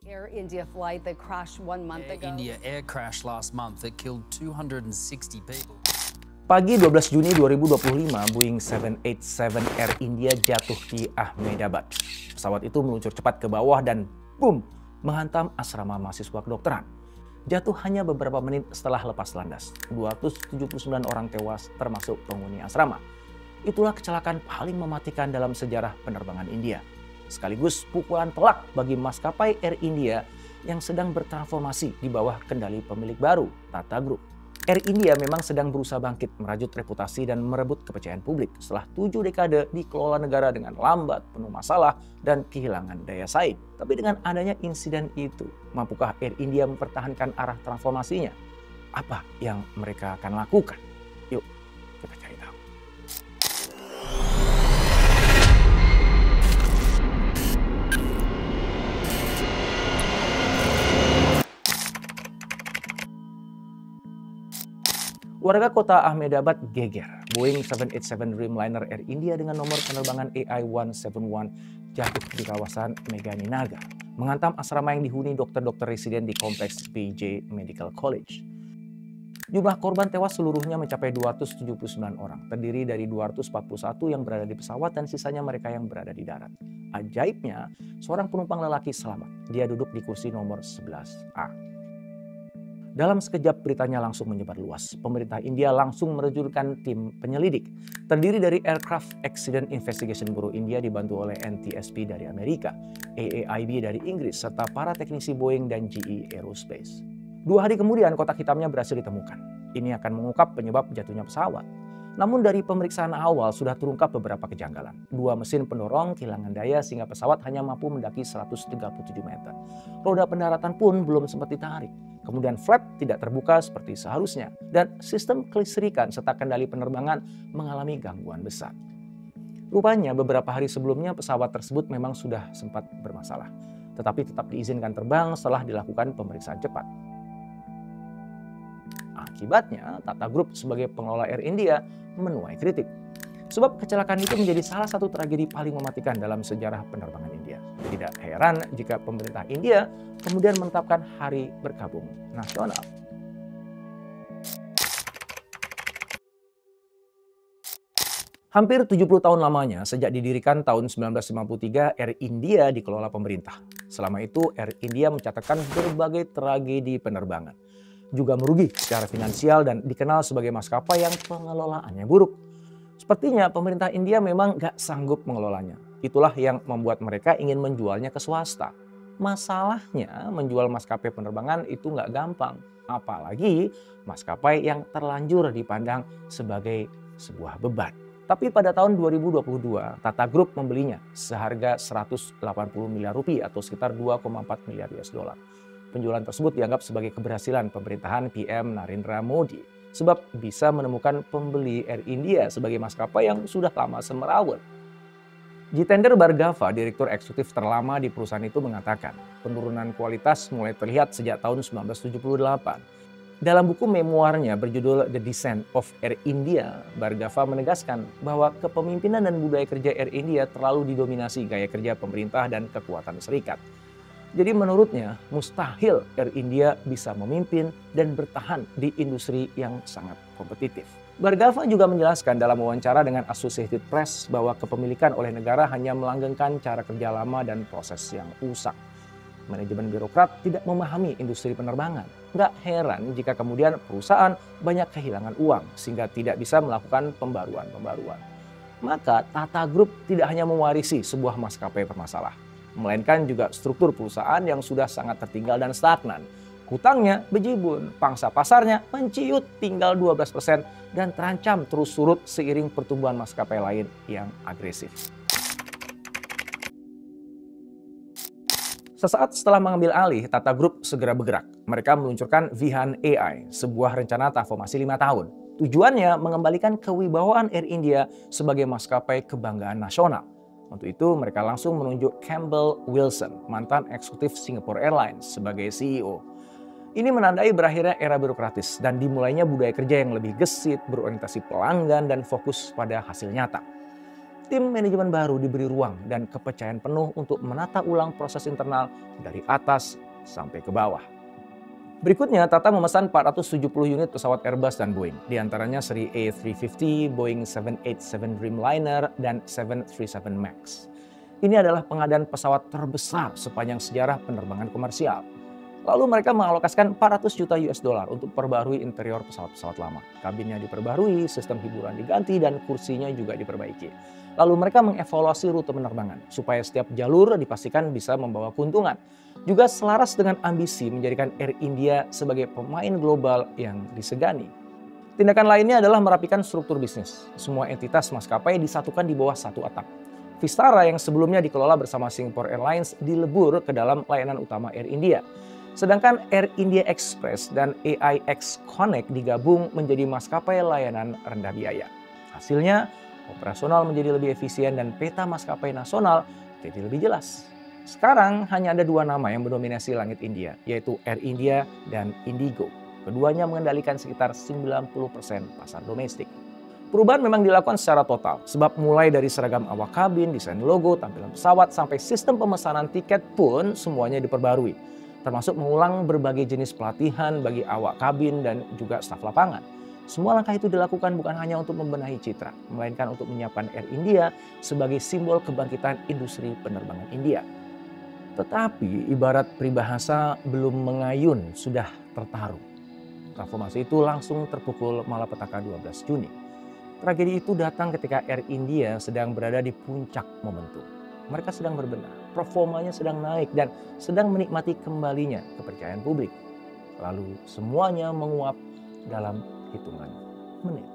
Air India flight that crashed 1 month ago. India air crash last month that killed 260 people. Pagi 12 Juni 2025, Boeing 787 Air India jatuh di Ahmedabad. Pesawat itu meluncur cepat ke bawah dan boom, menghantam asrama mahasiswa kedokteran. Jatuh hanya beberapa menit setelah lepas landas. 279 orang tewas termasuk penghuni asrama. Itulah kecelakaan paling mematikan dalam sejarah penerbangan India. Sekaligus pukulan telak bagi maskapai Air India yang sedang bertransformasi di bawah kendali pemilik baru, Tata Group. Air India memang sedang berusaha bangkit, merajut reputasi dan merebut kepercayaan publik setelah 7 dekade dikelola negara dengan lambat, penuh masalah, dan kehilangan daya saing. Tapi dengan adanya insiden itu, mampukah Air India mempertahankan arah transformasinya? Apa yang mereka akan lakukan? Yuk, kita cari tahu. Warga kota Ahmedabad geger. Boeing 787 Dreamliner Air India dengan nomor penerbangan AI-171 jatuh di kawasan Meghaninagar, menghantam asrama yang dihuni dokter-dokter residen di kompleks PJ Medical College. Jumlah korban tewas seluruhnya mencapai 279 orang, terdiri dari 241 yang berada di pesawat dan sisanya mereka yang berada di darat. Ajaibnya, seorang penumpang lelaki selamat. Dia duduk di kursi nomor 11A. Dalam sekejap beritanya langsung menyebar luas. Pemerintah India langsung menerjunkan tim penyelidik. Terdiri dari Aircraft Accident Investigation Bureau India dibantu oleh NTSB dari Amerika, AAIB dari Inggris, serta para teknisi Boeing dan GE Aerospace. 2 hari kemudian kotak hitamnya berhasil ditemukan. Ini akan mengungkap penyebab jatuhnya pesawat. Namun dari pemeriksaan awal sudah terungkap beberapa kejanggalan. 2 mesin pendorong kehilangan daya sehingga pesawat hanya mampu mendaki 137 meter. Roda pendaratan pun belum sempat ditarik. Kemudian flap tidak terbuka seperti seharusnya. Dan sistem kelistrikan serta kendali penerbangan mengalami gangguan besar. Rupanya beberapa hari sebelumnya pesawat tersebut memang sudah sempat bermasalah. Tetapi tetap diizinkan terbang setelah dilakukan pemeriksaan cepat. Akibatnya, Tata Group sebagai pengelola Air India menuai kritik. Sebab kecelakaan itu menjadi salah satu tragedi paling mematikan dalam sejarah penerbangan India. Tidak heran jika pemerintah India kemudian menetapkan hari berkabung nasional. Hampir 70 tahun lamanya sejak didirikan tahun 1953, Air India dikelola pemerintah. Selama itu Air India mencatatkan berbagai tragedi penerbangan. Juga merugi secara finansial dan dikenal sebagai maskapai yang pengelolaannya buruk. Sepertinya pemerintah India memang gak sanggup mengelolanya. Itulah yang membuat mereka ingin menjualnya ke swasta. Masalahnya menjual maskapai penerbangan itu gak gampang. Apalagi maskapai yang terlanjur dipandang sebagai sebuah beban. Tapi pada tahun 2022, Tata Group membelinya seharga 180 miliar rupiah atau sekitar 2,4 miliar US dollar. Penjualan tersebut dianggap sebagai keberhasilan pemerintahan PM Narendra Modi. Sebab bisa menemukan pembeli Air India sebagai maskapai yang sudah lama semerawut. Jitendra Bhargava, direktur eksekutif terlama di perusahaan itu mengatakan, penurunan kualitas mulai terlihat sejak tahun 1978. Dalam buku memoarnya berjudul The Descent of Air India, Bhargava menegaskan bahwa kepemimpinan dan budaya kerja Air India terlalu didominasi gaya kerja pemerintah dan kekuatan serikat. Jadi menurutnya mustahil Air India bisa memimpin dan bertahan di industri yang sangat kompetitif. Bhargava juga menjelaskan dalam wawancara dengan Associated Press bahwa kepemilikan oleh negara hanya melanggengkan cara kerja lama dan proses yang rusak. Manajemen birokrat tidak memahami industri penerbangan. Nggak heran jika kemudian perusahaan banyak kehilangan uang sehingga tidak bisa melakukan pembaruan-pembaruan. Maka Tata Group tidak hanya mewarisi sebuah maskapai bermasalah, melainkan juga struktur perusahaan yang sudah sangat tertinggal dan stagnan. Hutangnya bejibun, pangsa pasarnya menciut tinggal 12% dan terancam terus surut seiring pertumbuhan maskapai lain yang agresif. Sesaat setelah mengambil alih, Tata Group segera bergerak. Mereka meluncurkan Vihan AI, sebuah rencana transformasi 5 tahun. Tujuannya mengembalikan kewibawaan Air India sebagai maskapai kebanggaan nasional. Untuk itu mereka langsung menunjuk Campbell Wilson, mantan eksekutif Singapore Airlines sebagai CEO. Ini menandai berakhirnya era birokratis dan dimulainya budaya kerja yang lebih gesit, berorientasi pelanggan dan fokus pada hasil nyata. Tim manajemen baru diberi ruang dan kepercayaan penuh untuk menata ulang proses internal dari atas sampai ke bawah. Berikutnya, Tata memesan 470 unit pesawat Airbus dan Boeing, di antaranya seri A350, Boeing 787 Dreamliner, dan 737 MAX. Ini adalah pengadaan pesawat terbesar sepanjang sejarah penerbangan komersial. Lalu mereka mengalokasikan 400 juta US dollar untuk perbarui interior pesawat-pesawat lama. Kabinnya diperbarui, sistem hiburan diganti, dan kursinya juga diperbaiki. Lalu mereka mengevaluasi rute penerbangan supaya setiap jalur dipastikan bisa membawa keuntungan. Juga selaras dengan ambisi menjadikan Air India sebagai pemain global yang disegani. Tindakan lainnya adalah merapikan struktur bisnis. Semua entitas maskapai disatukan di bawah satu atap. Vistara yang sebelumnya dikelola bersama Singapore Airlines dilebur ke dalam layanan utama Air India. Sedangkan Air India Express dan AIX Connect digabung menjadi maskapai layanan rendah biaya. Hasilnya, operasional menjadi lebih efisien dan peta maskapai nasional jadi lebih jelas. Sekarang hanya ada dua nama yang mendominasi langit India, yaitu Air India dan Indigo. Keduanya mengendalikan sekitar 90% pasar domestik. Perubahan memang dilakukan secara total, sebab mulai dari seragam awak kabin, desain logo, tampilan pesawat, sampai sistem pemesanan tiket pun semuanya diperbarui. Termasuk mengulang berbagai jenis pelatihan bagi awak kabin dan juga staf lapangan. Semua langkah itu dilakukan bukan hanya untuk membenahi citra, melainkan untuk menyiapkan Air India sebagai simbol kebangkitan industri penerbangan India. Tetapi ibarat peribahasa belum mengayun sudah tertaruh. Transformasi itu langsung terpukul malapetaka 12 Juni. Tragedi itu datang ketika Air India sedang berada di puncak momentum. Mereka sedang berbenah, performanya sedang naik dan sedang menikmati kembalinya kepercayaan publik. Lalu semuanya menguap dalam hitungan menit.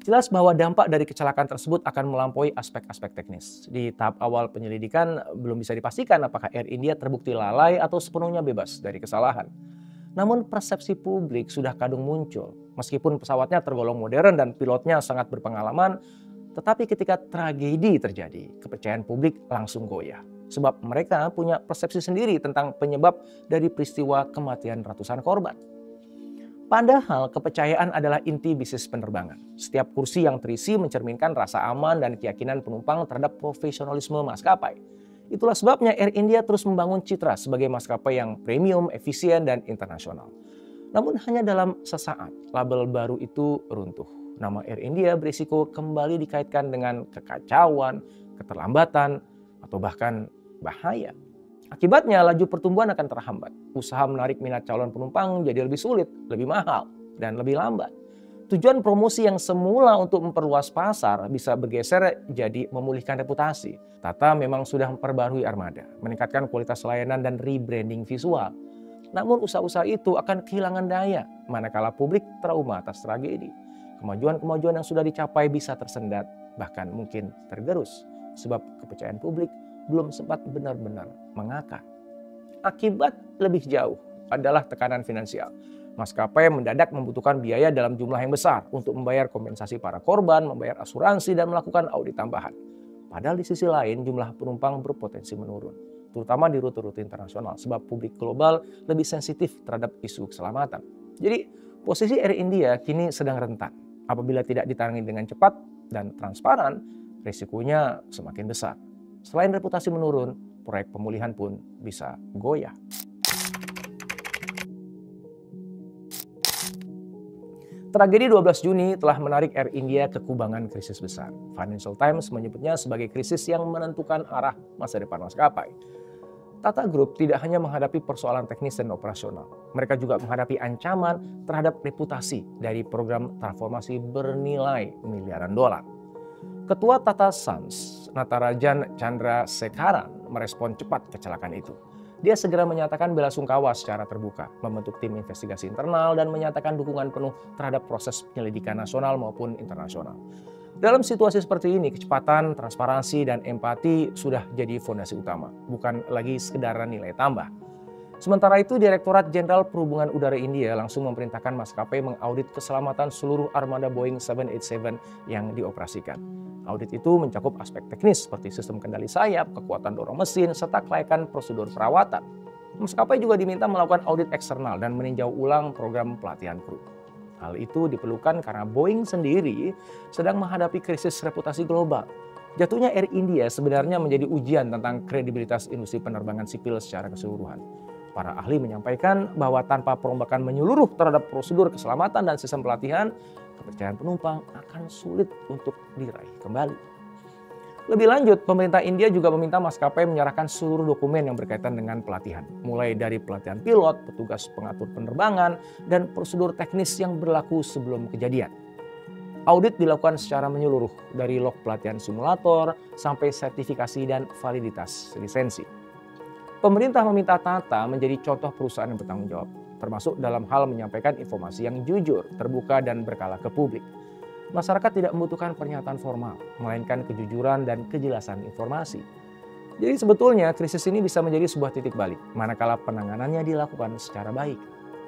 Jelas bahwa dampak dari kecelakaan tersebut akan melampaui aspek-aspek teknis. Di tahap awal penyelidikan belum bisa dipastikan apakah Air India terbukti lalai atau sepenuhnya bebas dari kesalahan. Namun persepsi publik sudah kadung muncul. Meskipun pesawatnya tergolong modern dan pilotnya sangat berpengalaman, tetapi ketika tragedi terjadi, kepercayaan publik langsung goyah. Sebab mereka punya persepsi sendiri tentang penyebab dari peristiwa kematian ratusan korban. Padahal kepercayaan adalah inti bisnis penerbangan. Setiap kursi yang terisi mencerminkan rasa aman dan keyakinan penumpang terhadap profesionalisme maskapai. Itulah sebabnya Air India terus membangun citra sebagai maskapai yang premium, efisien, dan internasional. Namun hanya dalam sesaat label baru itu runtuh. Nama Air India berisiko kembali dikaitkan dengan kekacauan, keterlambatan, atau bahkan bahaya. Akibatnya laju pertumbuhan akan terhambat. Usaha menarik minat calon penumpang jadi lebih sulit, lebih mahal, dan lebih lambat. Tujuan promosi yang semula untuk memperluas pasar bisa bergeser jadi memulihkan reputasi. Tata memang sudah memperbarui armada, meningkatkan kualitas layanan dan rebranding visual. Namun usaha-usaha itu akan kehilangan daya manakala publik trauma atas tragedi. Kemajuan-kemajuan yang sudah dicapai bisa tersendat, bahkan mungkin tergerus. Sebab kepercayaan publik belum sempat benar-benar mengakar. Akibat lebih jauh adalah tekanan finansial. Maskapai mendadak membutuhkan biaya dalam jumlah yang besar untuk membayar kompensasi para korban, membayar asuransi, dan melakukan audit tambahan. Padahal di sisi lain jumlah penumpang berpotensi menurun, terutama di rute-rute internasional, sebab publik global lebih sensitif terhadap isu keselamatan. Jadi posisi Air India kini sedang rentan. Apabila tidak ditangani dengan cepat dan transparan, risikonya semakin besar. Selain reputasi menurun, proyek pemulihan pun bisa goyah. Tragedi 12 Juni telah menarik Air India ke kubangan krisis besar. Financial Times menyebutnya sebagai krisis yang menentukan arah masa depan maskapai. Tata Group tidak hanya menghadapi persoalan teknis dan operasional. Mereka juga menghadapi ancaman terhadap reputasi dari program transformasi bernilai miliaran dolar. Ketua Tata Sons, Natarajan Chandrasekaran, merespon cepat kecelakaan itu. Dia segera menyatakan belasungkawa secara terbuka, membentuk tim investigasi internal, dan menyatakan dukungan penuh terhadap proses penyelidikan nasional maupun internasional. Dalam situasi seperti ini, kecepatan, transparansi, dan empati sudah jadi fondasi utama, bukan lagi sekedar nilai tambah. Sementara itu, Direktorat Jenderal Perhubungan Udara India langsung memerintahkan maskapai mengaudit keselamatan seluruh armada Boeing 787 yang dioperasikan. Audit itu mencakup aspek teknis seperti sistem kendali sayap, kekuatan dorong mesin, serta kelayakan prosedur perawatan. Maskapai juga diminta melakukan audit eksternal dan meninjau ulang program pelatihan kru. Hal itu diperlukan karena Boeing sendiri sedang menghadapi krisis reputasi global. Jatuhnya Air India sebenarnya menjadi ujian tentang kredibilitas industri penerbangan sipil secara keseluruhan. Para ahli menyampaikan bahwa tanpa perombakan menyeluruh terhadap prosedur keselamatan dan sistem pelatihan, kepercayaan penumpang akan sulit untuk diraih kembali. Lebih lanjut, pemerintah India juga meminta maskapai menyerahkan seluruh dokumen yang berkaitan dengan pelatihan, mulai dari pelatihan pilot, petugas pengatur penerbangan, dan prosedur teknis yang berlaku sebelum kejadian. Audit dilakukan secara menyeluruh, dari log pelatihan simulator sampai sertifikasi dan validitas lisensi. Pemerintah meminta Tata menjadi contoh perusahaan yang bertanggung jawab, termasuk dalam hal menyampaikan informasi yang jujur, terbuka, dan berkala ke publik. Masyarakat tidak membutuhkan pernyataan formal, melainkan kejujuran dan kejelasan informasi. Jadi sebetulnya krisis ini bisa menjadi sebuah titik balik, manakala penanganannya dilakukan secara baik.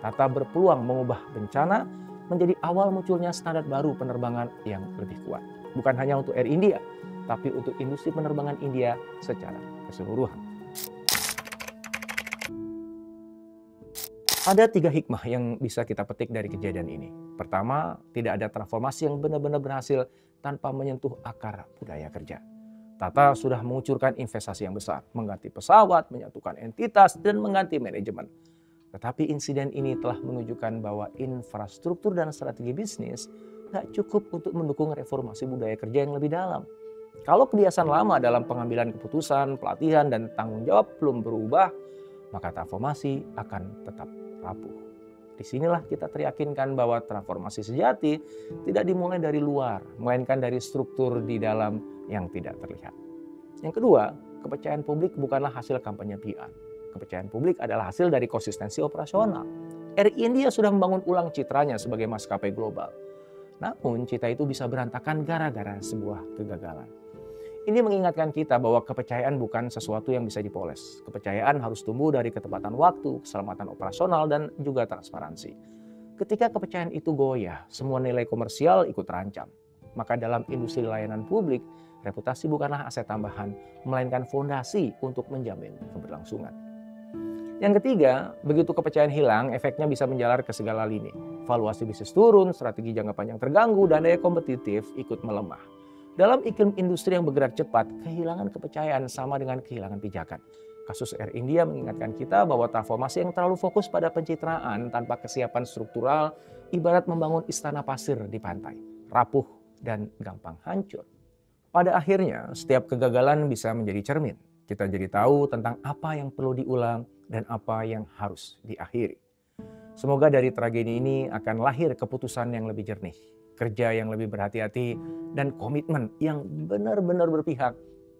Tata berpeluang mengubah bencana menjadi awal munculnya standar baru penerbangan yang lebih kuat. Bukan hanya untuk Air India, tapi untuk industri penerbangan India secara keseluruhan. Ada 3 hikmah yang bisa kita petik dari kejadian ini. Pertama, tidak ada transformasi yang benar-benar berhasil tanpa menyentuh akar budaya kerja. Tata sudah mengucurkan investasi yang besar, mengganti pesawat, menyatukan entitas, dan mengganti manajemen. Tetapi insiden ini telah menunjukkan bahwa infrastruktur dan strategi bisnis tidak cukup untuk mendukung reformasi budaya kerja yang lebih dalam. Kalau kebiasaan lama dalam pengambilan keputusan, pelatihan, dan tanggung jawab belum berubah, maka transformasi akan tetap rapuh. Disinilah kita teryakinkan bahwa transformasi sejati tidak dimulai dari luar, melainkan dari struktur di dalam yang tidak terlihat. Yang kedua, kepercayaan publik bukanlah hasil kampanye PR. Kepercayaan publik adalah hasil dari konsistensi operasional. Air India sudah membangun ulang citranya sebagai maskapai global. Namun cita itu bisa berantakan gara-gara sebuah kegagalan. Ini mengingatkan kita bahwa kepercayaan bukan sesuatu yang bisa dipoles. Kepercayaan harus tumbuh dari ketepatan waktu, keselamatan operasional, dan juga transparansi. Ketika kepercayaan itu goyah, semua nilai komersial ikut terancam. Maka dalam industri layanan publik, reputasi bukanlah aset tambahan, melainkan fondasi untuk menjamin keberlangsungan. Yang ketiga, begitu kepercayaan hilang, efeknya bisa menjalar ke segala lini. Valuasi bisnis turun, strategi jangka panjang terganggu, dan daya kompetitif ikut melemah. Dalam iklim industri yang bergerak cepat, kehilangan kepercayaan sama dengan kehilangan pijakan. Kasus Air India mengingatkan kita bahwa transformasi yang terlalu fokus pada pencitraan tanpa kesiapan struktural ibarat membangun istana pasir di pantai, rapuh dan gampang hancur. Pada akhirnya, setiap kegagalan bisa menjadi cermin. Kita jadi tahu tentang apa yang perlu diulang dan apa yang harus diakhiri. Semoga dari tragedi ini akan lahir keputusan yang lebih jernih, kerja yang lebih berhati-hati, dan komitmen yang benar-benar berpihak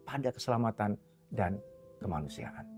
pada keselamatan dan kemanusiaan.